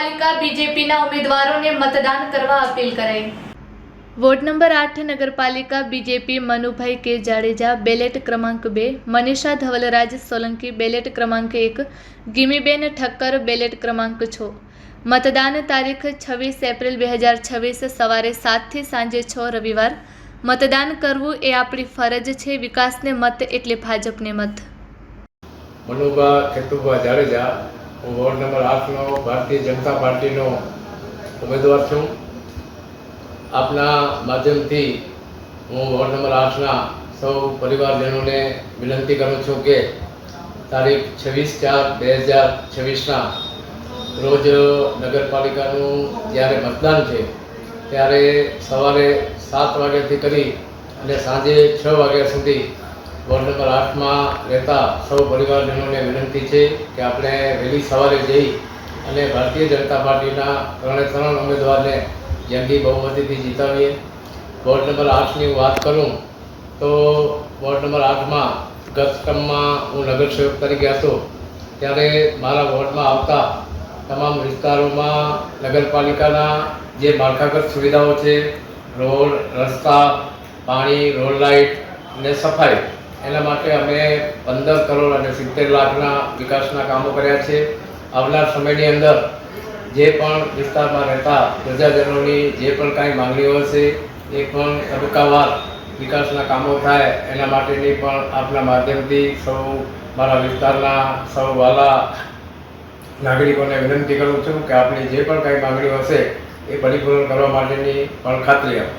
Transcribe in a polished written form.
નગરપાલિકા બીજેપીના ઉમેદવારોને મતદાન કરવા અપીલ કરાઈ। વોર્ડ નંબર 8 નગરપાલિકા બીજેપી મનુભાઈ કે જાડેજા બેલેટ ક્રમાંક 2, મનીષા ધવલરાજ સોલંકી બેલેટ ક્રમાંક 1, ગિમીબેન ઠક્કર બેલેટ ક્રમાંક 6। મતદાન તારીખ 26 એપ્રિલ 2026 સવારે 7 થી સાંજે 6 રવિવાર। મતદાન કરવું એ આપણી ફરજ છે, વિકાસને મત એટલે ભાજપને મત। મનુભા ખેતુભા જાડેજા, હું વોર્ડ નંબર 8નો ભારતીય જનતા પાર્ટીનો ઉમેદવાર છું। આપના માધ્યમથી હું વોર્ડ નંબર 8ના સૌ પરિવારજનોને વિનંતી કરું છું કે તારીખ 26/4/2026ના રોજ નગરપાલિકાનું જ્યારે મતદાન છે ત્યારે સવારે 7 વાગ્યાથી કરી અને સાંજે 6 વાગ્યા સુધી વોર્ડ નંબર 8માં રહેતા સૌ પરિવારજનોને વિનંતી છે કે આપણે વહેલી સવારે જઈ અને ભારતીય જનતા પાર્ટીના 3 ઉમેદવારને જંગી બહુમતીથી જીતાવીએ। વોર્ડ નંબર 8ની વાત કરું તો વોર્ડ નંબર 8માં ગત ક્રમમાં હું નગરસેવક તરીકે હતો ત્યારે મારા વોર્ડમાં આવતા તમામ વિસ્તારોમાં નગરપાલિકાના જે માળખાગત સુવિધાઓ છે, રોડ, રસ્તા, પાણી, રોડ લાઇટ અને સફાઈ, એના માટે અમે 15 કરોડ અને 70 લાખના વિકાસના કામો કર્યા છે। આવનાર સમયની અંદર જે પણ વિસ્તારમાં રહેતા પ્રજાજનોની જે પણ કાંઈ માંગણીઓ હશે એ પણ તબક્કાવાર વિકાસના કામો થાય એના માટેની પણ આપના માધ્યમથી સૌ મારા વિસ્તારના સૌ વાલા નાગરિકોને વિનંતી કરું છું કે આપણી જે પણ કાંઈ માંગણીઓ હશે એ પરિપૂર્ણ કરવા માટેની પણ ખાતરી આપો।